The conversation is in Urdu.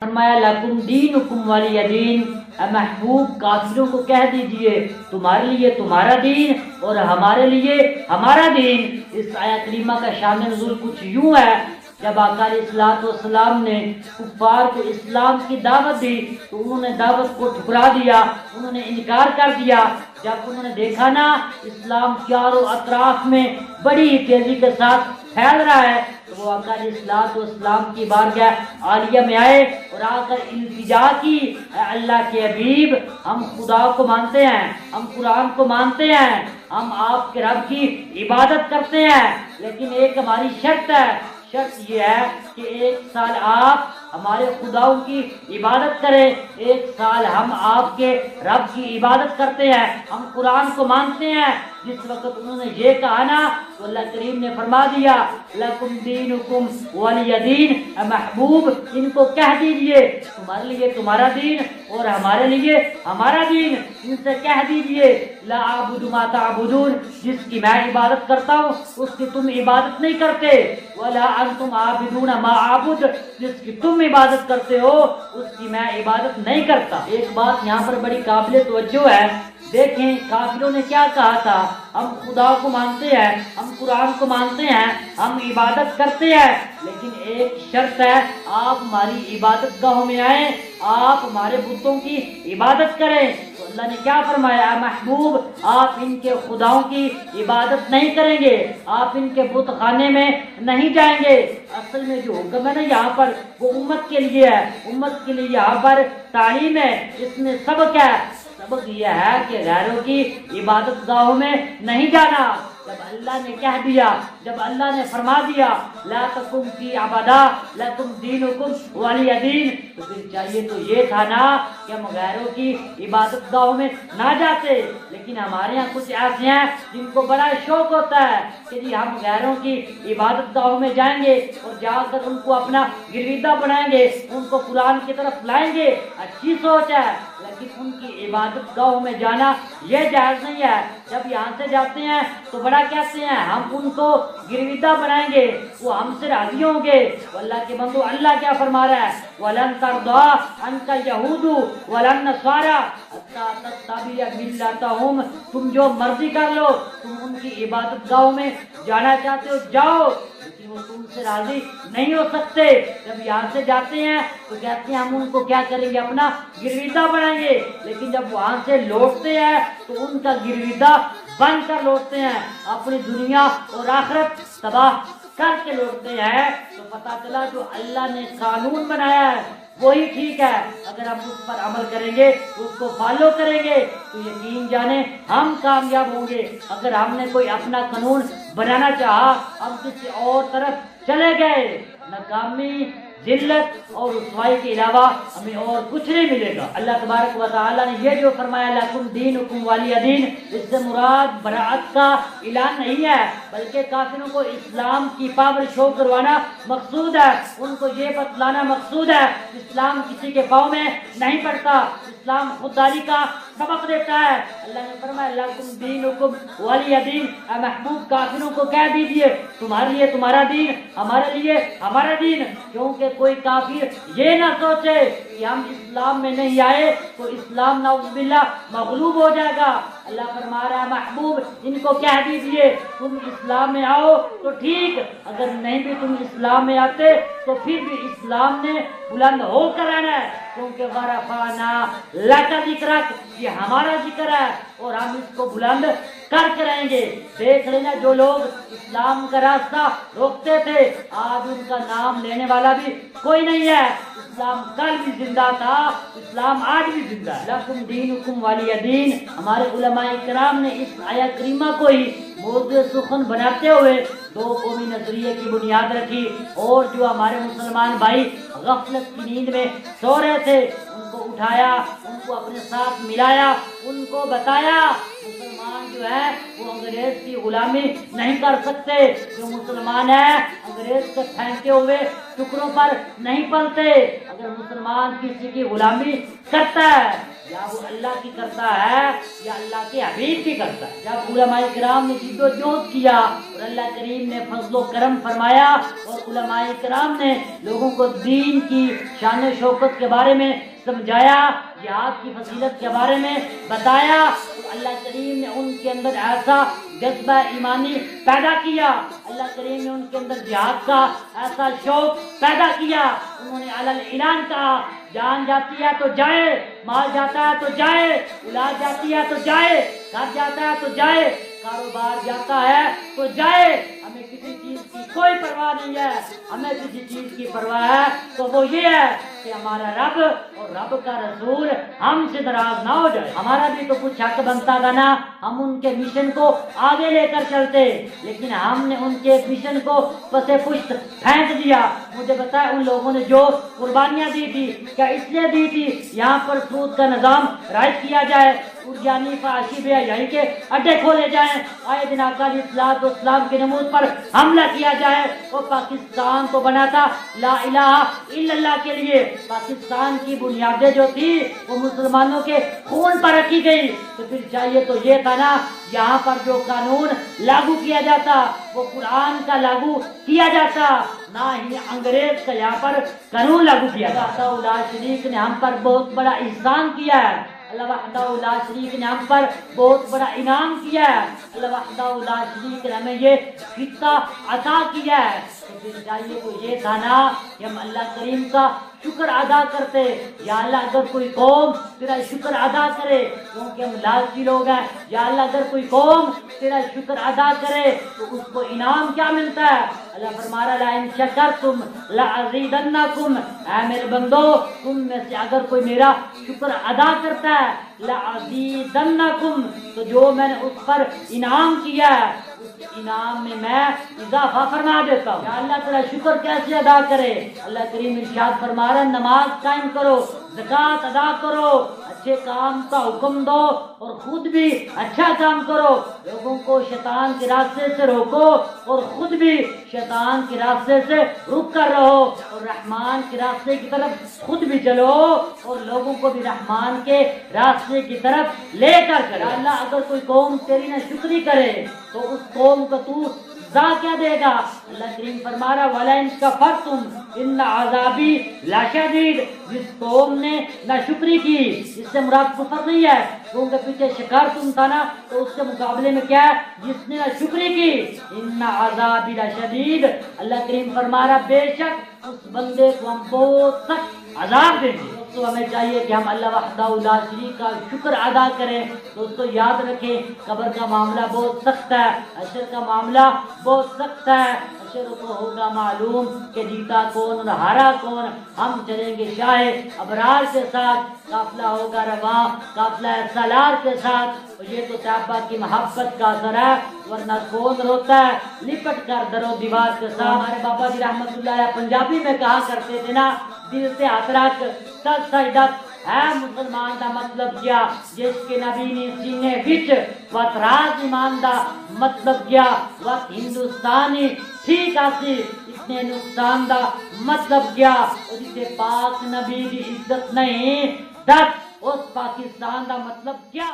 فرمایا لکم دینکم ولی دین، اے محبوب کافروں کو کہہ دیجئے تمہارے لیے تمہارا دین اور ہمارے لیے ہمارا دین۔ اس آیت کریمہ کا شان نزول کچھ یوں ہے، جب آقا علیہ الصلوۃ والسلام نے کفار کو اسلام کی دعوت دی تو انہوں نے دعوت کو ٹھکرا دیا، انہوں نے انکار کر دیا۔ جب انہوں نے دیکھا نا اسلام چاروں اطراف میں بڑی تیزی کے ساتھ پھیل رہا ہے تو وہ آقا علیہ الصلوۃ والسلام کی بارگاہ عالیہ میں آئے اور آ کر التجا کی، اے اللہ کے حبیب، ہم خدا کو مانتے ہیں، ہم قرآن کو مانتے ہیں، ہم آپ کے رب کی عبادت کرتے ہیں، لیکن ایک ہماری شرط ہے، شرط یہ ہے کہ 1 سال آپ ہمارے خداؤں کی عبادت کریں، 1 سال ہم آپ کے رب کی عبادت کرتے ہیں، ہم قرآن کو مانتے ہیں۔ جس وقت انہوں نے یہ کہا نا تو اللہ کریم نے فرما دیا لکم دینکم ولی دین، اے محبوب ان کو کہہ دیجئے تمہارے لیے تمہارا دین اور ہمارے لیے ہمارا دین۔ ان سے کہہ دیجئے لا اعبد ما تعبدون، جس کی میں عبادت کرتا ہوں اس کی تم عبادت نہیں کرتے، ولا انتم عابدون ما اعبد، جس کی تم عبادت کرتے ہو اس کی میں عبادت نہیں کرتا۔ ایک بات یہاں پر بڑی قابل توجہ ہے، دیکھیں کافروں نے کیا کہا تھا، ہم خدا کو مانتے ہیں، ہم قرآن کو مانتے ہیں، ہم عبادت کرتے ہیں، لیکن ایک شرط ہے آپ ہماری عبادت گاہوں میں آئیں، آپ ہمارے بتوں کی عبادت کریں۔ تو اللہ نے کیا فرمایا، محبوب آپ ان کے خداؤں کی عبادت نہیں کریں گے، آپ ان کے بت خانے میں نہیں جائیں گے۔ اصل میں جو حکم ہے نا یہاں پر وہ امت کے لیے ہے، امت کے لیے یہاں پر تعلیم ہے، اس میں سبق ہے۔ سبق یہ ہے کہ غیروں کی عبادت گاہوں میں نہیں جانا۔ جب اللہ نے کہہ دیا، جب اللہ نے فرما دیا لا تکم فی عبدا لکم دینکم ولی دین، تو پھر چاہیے تو یہ تھا نا کہ ہم غیروں کی عبادت گاہوں میں نہ جاتے، لیکن ہمارے یہاں کچھ ایسے ہیں جن کو بڑا شوق ہوتا ہے کہ جی ہم غیروں کی عبادت گاہوں میں جائیں گے اور جا کر ان کو اپنا گرویدہ بنائیں گے، ان کو قرآن کی طرف لائیں گے۔ اچھی سوچ ہے، لیکن ان کی عبادت گاہوں میں جانا یہ جائز نہیں ہے۔ جب یہاں سے جاتے ہیں تو بڑا کہتے ہیں ہم ان کو گرویدہ بنائیں گے، وہ ہم سے راضی ہوں گے۔ اللہ کے بندو اللہ کیا فرما رہا ہے، وَلَن تَرْضَىٰ عَنْكَ الْيَهُودُ وَلَا النَّصَارَىٰ حَتَّىٰ تَتَّبِعَ مِلَّتَهُمْ، تم جو مرضی کر لو، تم ان کی عبادت گاہوں میں جانا چاہتے ہو جاؤ، لیکن وہ تم سے راضی نہیں ہو سکتے۔ جب یہاں سے جاتے ہیں تو کہتے ہیں ہم ان کو کیا کریں گے، اپنا گرویدہ بنائیں گے، لیکن جب وہاں سے لوٹتے ہیں تو ان کا گرویدہ بن کر لوٹتے ہیں، اپنی دنیا اور آخرت تباہ کر کے لوٹتے ہیں۔ تو پتہ چلا جو اللہ نے قانون بنایا ہے وہی ٹھیک ہے، اگر ہم اس پر عمل کریں گے اس کو فالو کریں گے تو یقین جانے ہم کامیاب ہوں گے۔ اگر ہم نے کوئی اپنا قانون بنانا چاہا، ہم کسی اور طرف چلے گئے، ناکامی، ذلت اور رسوائی کے علاوہ ہمیں اور کچھ نہیں ملے گا۔ اللہ تبارک و تعالیٰ نے یہ جو فرمایا لکم دینکم ولی دین، اس سے مراد برات کا اعلان نہیں ہے، بلکہ کافروں کو اسلام کی پاور شو کروانا مقصود ہے، ان کو یہ بتلانا مقصود ہے اسلام کسی کے پاؤں میں نہیں پڑتا، اسلام خودداری کا سبق دیتا ہے۔ اللہ نے فرمایا لکم دینکم ولی دین، اے محبوب کافروں کو کہہ دیجئے تمہارے لیے تمہارا دین، ہمارے لیے ہمارا دین، کیونکہ کوئی کافر یہ نہ سوچے کہ ہم اسلام میں نہیں آئے تو اسلام نعوذ باللہ مغلوب ہو جائے گا۔ اللہ فرما رہا ہے محبوب ان کو کہہ دیجئے تم اسلام میں آؤ تو ٹھیک، اگر نہیں بھی تم اسلام میں آتے تو پھر بھی اسلام نے بلند ہو کر آنا ہے، کیونکہ ورفعنا لک ذکرک، یہ ہمارا ذکر ہے اور ہم اس کو بلند کر کے رہیں گے۔ دیکھ لینا جو لوگ اسلام کا راستہ روکتے تھے آج ان کا نام لینے والا بھی کوئی نہیں ہے۔ اسلام کل بھی زندہ تھا، اسلام آج بھی زندہ ہے۔ لکم دینکم ولی دین، ہمارے علماء کرام نے اس آیت کریمہ کو ہی موضوع سخن بناتے ہوئے دو قومی نظریے کی بنیاد رکھی، اور جو ہمارے مسلمان بھائی غفلت کی نیند میں سو رہے تھے ان کو اٹھایا، ان کو اپنے ساتھ ملایا، ان کو بتایا مسلمان جو ہے وہ انگریز کی غلامی نہیں کر سکتے، جو مسلمان ہے انگریز کے پھینکے ہوئے ٹکڑوں پر نہیں پلتے۔ اگر مسلمان کسی کی غلامی کرتا ہے یا وہ اللہ کی کرتا ہے یا اللہ کے حبیب کی کرتا ہے۔ جب علماء کرام نے جد و جہد کیا اور اللہ کریم نے فضل و کرم فرمایا اور علماء کرام نے لوگوں کو دین کی شان و شوکت کے بارے میں سمجھایا، جہاد کی فضیلت کے بارے میں بتایا، تو اللہ کریم نے ان کے اندر ایسا جذبہ ایمانی پیدا کیا، اللہ کریم نے ان کے اندر جہاد کا ایسا شوق پیدا کیا، انہوں نے علی الاعلان کہا جان جاتی ہے تو جائے، مال جاتا ہے تو جائے، اولاد جاتی ہے تو جائے، گھر جاتا ہے تو جائے، کاروبار جاتا ہے تو جائے، ہمیں کسی چیز کی کوئی پرواہ نہیں ہے، ہمیں کسی چیز کی پرواہ ہے تو وہ یہ ہے کہ ہمارا رب اور رب کا رسول ہم سے ناراض نہ ہو جائے۔ ہمارا بھی تو کچھ حق بنتا تھا نا، ہم ان کے مشن کو آگے لے کر چلتے، لیکن ہم نے ان کے مشن کو پس پشت پھینک دیا۔ مجھے بتائے ان لوگوں نے جو قربانیاں دی تھی کیا اس لیے دی تھی یہاں پر سود کا نظام رائج کیا جائے، ارجانی فحاشی بے حیائی کے اڈے کھولے جائیں، آئے دن آقا علیہ الصلوۃ والسلام کے نمود پر حملہ کیا جائے؟ وہ پاکستان تو بنا تھا لا الہ الا اللہ کے لیے، پاکستان کی بنیادیں جو تھی وہ مسلمانوں کے خون پر رکھی گئی، تو پھر چاہیے تو یہ تھا نا یہاں پر جو قانون لاگو کیا جاتا وہ قرآن کا لاگو کیا جاتا، نہ ہی انگریز کا یہاں پر قانون لاگو کیا جاتا۔ اللہ شریف نے ہم پر بہت بڑا احسان کیا ہے، اللہ وحدہ لا شریک نے ہم پر بہت بڑا انعام کیا ہے، اللہ وحدہ لا شریک نے ہمیں یہ خطہ عطا کیا ہے، تو پھر چاہیے تو یہ تھا نا کہ ہم اللہ کریم کا شکر ادا کرتے۔ یا اللہ اگر کوئی قوم تیرا شکر ادا کرے، کیونکہ ہم لالچی لوگ ہیں، یا اللہ اگر کوئی قوم تیرا شکر ادا کرے تو اس کو انعام کیا ملتا ہے؟ اللہ فرما رہا لئن شکرتم لازیدنکم، اے میرے بندو تم میں سے اگر کوئی میرا شکر ادا کرتا ہے لازیدنکم، تو جو میں نے اس پر انعام کیا ہے اس انعام میں اضافہ فرما دیتا ہوں۔ یا اللہ تیرا شکر کیسے ادا کرے؟ اللہ کریم ارشاد فرما رہا نماز قائم کرو، زکوٰۃ ادا کرو، اچھے کام کا حکم دو اور خود بھی اچھا کام کرو، لوگوں کو شیطان کے راستے سے روکو اور خود بھی شیطان کے راستے سے رک کر رہو، اور رحمان کے راستے کی طرف خود بھی چلو اور لوگوں کو بھی رحمان کے راستے کی طرف لے کر چلو۔ اللہ اگر کوئی قوم تیری نہ شکری کرے تو اس قوم کو تو سزا کیا دے گا؟ اللہ کریم فرما رہا وَلَئِن كَفَرْتُمْ إِنَّ عَذَابِي لَشَدِيدٌ، جس قوم نے ناشکری کی، اس سے مراد کفر نہیں ہے، کیونکہ پیچھے شکار تم تھا نا، تو اس کے مقابلے میں کیا ہے؟ جس نے ناشکری کی، إِنَّ عَذَابِي لَشَدِيدٌ، اللہ کریم فرما رہا بے شک اس بندے کو ہم بہت سخت عذاب دیں گے۔ تو ہمیں چاہیے کہ ہم اللہ وحدہ لا شریک کا شکر ادا کریں۔ دوستو یاد رکھیں قبر کا معاملہ بہت سخت ہے، حشر کا معاملہ بہت سخت ہے، حشر کو ہوگا معلوم کہ جیتا کون اور ہارا کون۔ ہم چلیں گے شاہ ابرار کے ساتھ، قافلہ ہوگا رواں قافلہ سالار کے ساتھ، اور یہ تو صحابہ کی محبت کا اثر ہے، ورنہ کون روتا ہے لپٹ کر در و دیوار کے ساتھ۔ ہمارے بابا جی رحمت اللہ علیہ پنجابی میں کہا کرتے تھے نا دل سے ہاتھ رکھ سچ سجدت ہے مسلمان دا مطلب کیا، جس کے نبی نے سینے وچ وت راز ایمان دا مطلب کیا، وت ہندوستانی ٹھیک آسی اس نے نقصان دا مطلب کیا، اور جسے پاک نبی دی عزت نہیں دس اس پاکستان دا مطلب کیا۔